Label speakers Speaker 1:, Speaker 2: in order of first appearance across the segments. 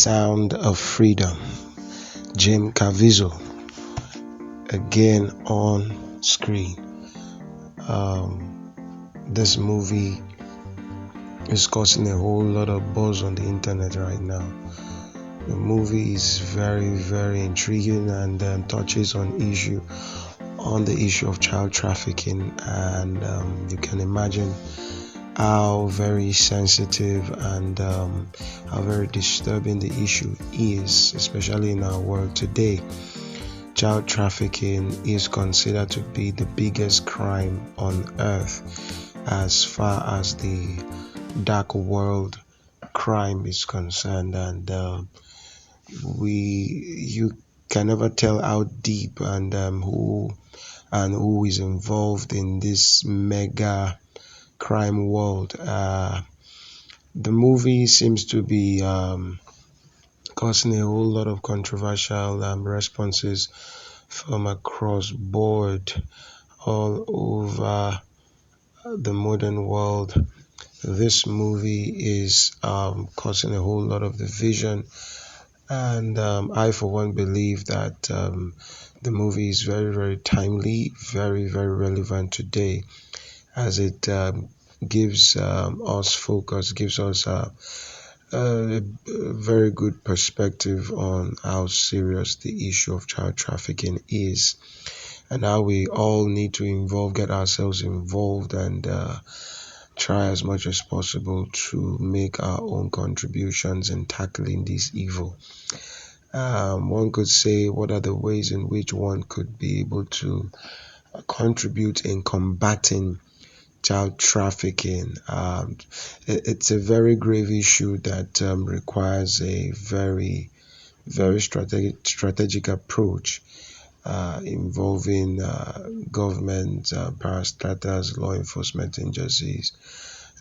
Speaker 1: Sound of Freedom, Jim Caviezel, again on screen. This movie is causing a whole lot of buzz on the internet right now. The movie is very, very intriguing and touches on the issue of child trafficking, and you can imagine how very sensitive and how very disturbing the issue is, especially in our world today. Child trafficking is considered to be the biggest crime on earth as far as the dark world crime is concerned, and you can never tell how deep and who is involved in this mega crime world. The movie seems to be causing a whole lot of controversial responses from across board all over the modern world. This movie is causing a whole lot of division, and I for one believe that the movie is very, very timely, very, very relevant today, as it gives us focus, gives us a very good perspective on how serious the issue of child trafficking is, and how we all need to get ourselves involved, and try as much as possible to make our own contributions in tackling this evil. One could say, what are the ways in which one could be able to contribute in combating child trafficking? It's a very grave issue that requires a very, very strategic approach involving government, parastatals, law enforcement agencies,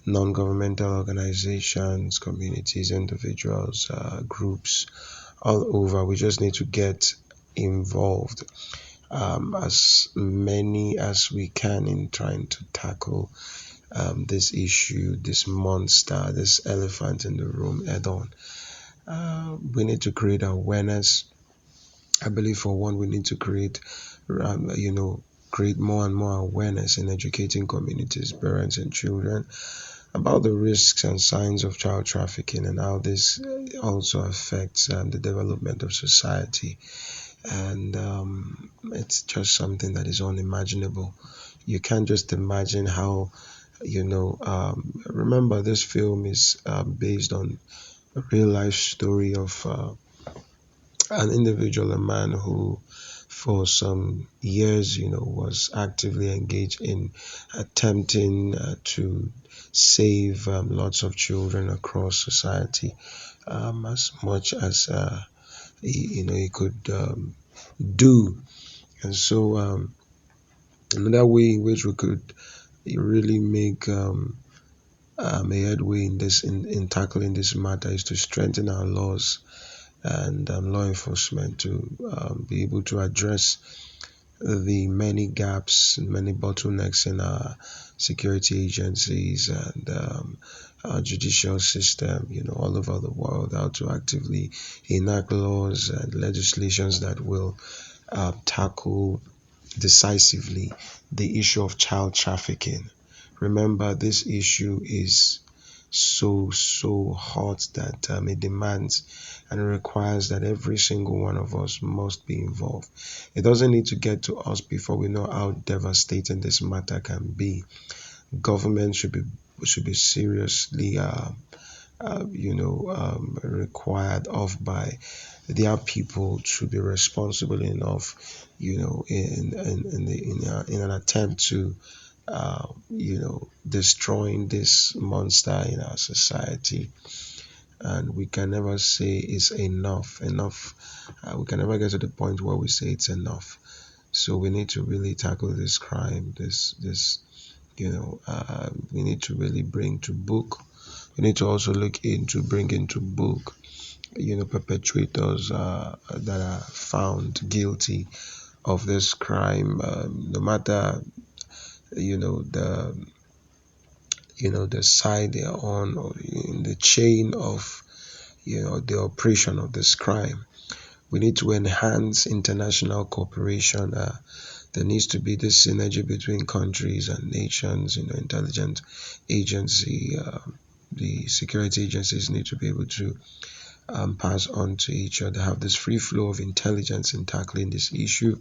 Speaker 1: non-governmental organizations, communities, individuals, groups all over. We just need to get involved, as many as we can, in trying to tackle this issue, this monster, this elephant in the room head on. We need to create awareness. I believe, for one, we need to create more and more awareness in educating communities, parents, and children about the risks and signs of child trafficking, and how this also affects the development of society. And it's just something that is unimaginable. You can't just imagine how, remember, this film is based on a real life story of an individual, a man who for some years, was actively engaged in attempting to save lots of children across society, as much as he could do. And so another way in which we could really make a headway in tackling this matter is to strengthen our laws and law enforcement to be able to address the many gaps and many bottlenecks in our security agencies and our judicial system, all over the world, how to actively enact laws and legislations that will tackle decisively the issue of child trafficking. Remember, this issue is so hot that it demands and requires that every single one of us must be involved. It doesn't need to get to us before we know how devastating this matter can be. Government should be seriously required of by their people to be responsible enough, in an attempt to destroying this monster in our society. And we can never say it's enough. We can never get to the point where we say it's enough. So we need to really tackle this crime. We need to really bring to book. We need to also bring into book, perpetrators that are found guilty of this crime, no matter the side they're on, or in the chain of the operation of this crime. We need to enhance international cooperation. There needs to be this synergy between countries and nations. Intelligence agency, the security agencies need to be able to pass on to each other, have this free flow of intelligence in tackling this issue.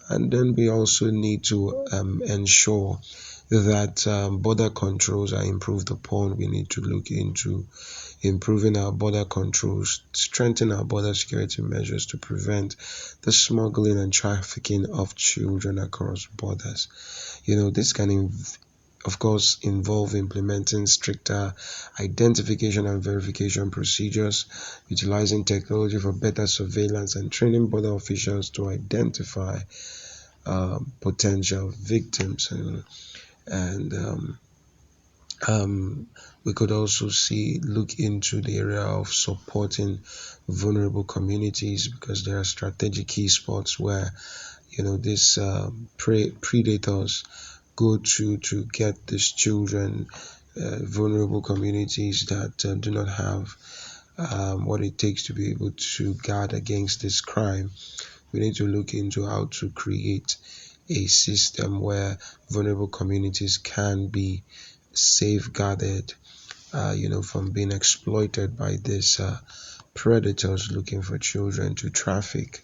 Speaker 1: And then we also need to ensure that border controls are improved upon. We need to look into improving our border controls, strengthen our border security measures to prevent the smuggling and trafficking of children across borders. This can of course involve implementing stricter identification and verification procedures, utilizing technology for better surveillance, and training border officials to identify potential victims. And we could also look into the area of supporting vulnerable communities, because there are strategic key spots where these predators go to get these children, vulnerable communities that do not have what it takes to be able to guard against this crime. We need to look into how to create a system where vulnerable communities can be safeguarded, from being exploited by these predators looking for children to traffic.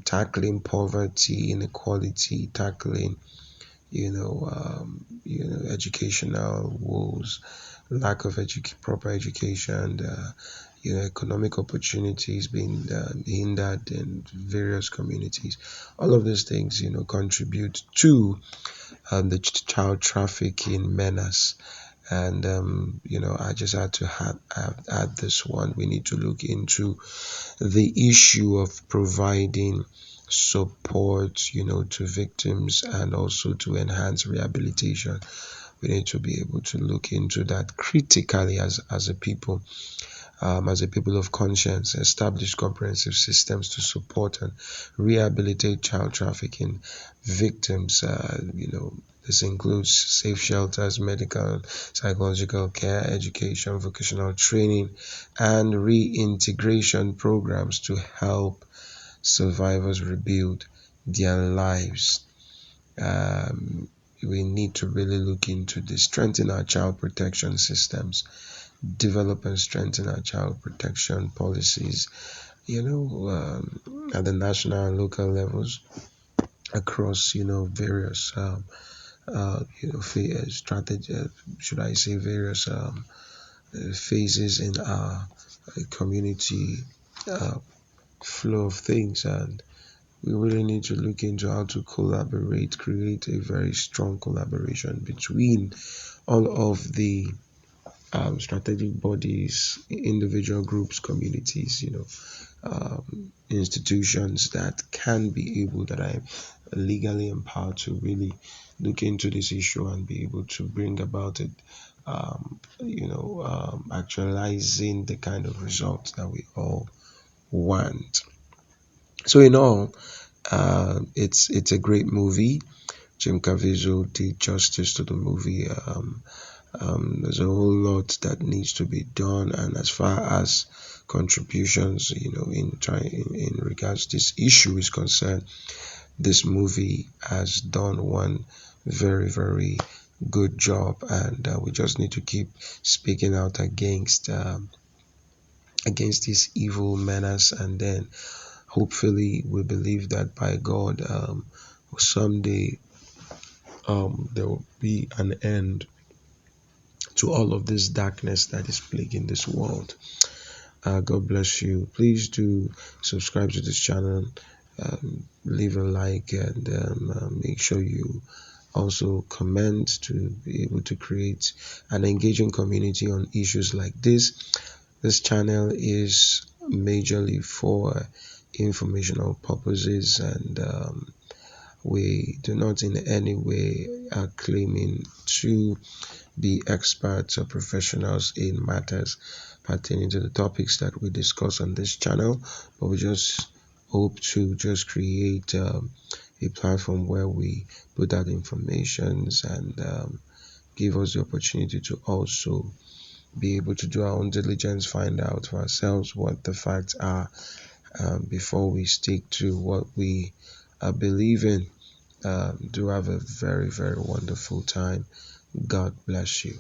Speaker 1: Tackling poverty, inequality, tackling educational woes, lack of proper education, economic opportunities being hindered in various communities. All of these things, contribute to the child trafficking menace. And I just had to add this one. We need to look into the issue of providing support, to victims, and also to enhance rehabilitation. We need to be able to look into that critically as a people. As a people of conscience, establish comprehensive systems to support and rehabilitate child trafficking victims. This includes safe shelters, medical, psychological care, education, vocational training, and reintegration programs to help survivors rebuild their lives. We need to really look into this, strengthen our child protection systems, develop and strengthen our child protection policies, at the national and local levels across, various strategy, should I say, various phases in our community flow of things. And we really need to look into how to collaborate, create a very strong collaboration between all of the strategic bodies, individual groups, communities, institutions that are legally empowered to really look into this issue and be able to bring about it, actualizing the kind of results that we all want. So in all, it's a great movie. Jim Caviezel did justice to the movie. There's a whole lot that needs to be done, and as far as contributions, in regards to this issue is concerned, this movie has done one very, very good job, and we just need to keep speaking out against this evil menace, and then hopefully we believe that by God, someday there will be an end to all of this darkness that is plaguing this world. God bless you. Please do subscribe to this channel, leave a like, and make sure you also comment to be able to create an engaging community on issues like this. This channel is majorly for informational purposes, and we do not in any way are claiming to be experts or professionals in matters pertaining to the topics that we discuss on this channel, but we just hope to just create a platform where we put out informations and give us the opportunity to also be able to do our own diligence, find out for ourselves what the facts are, before we stick to what we believe in. Do have a very, very wonderful time. God bless you.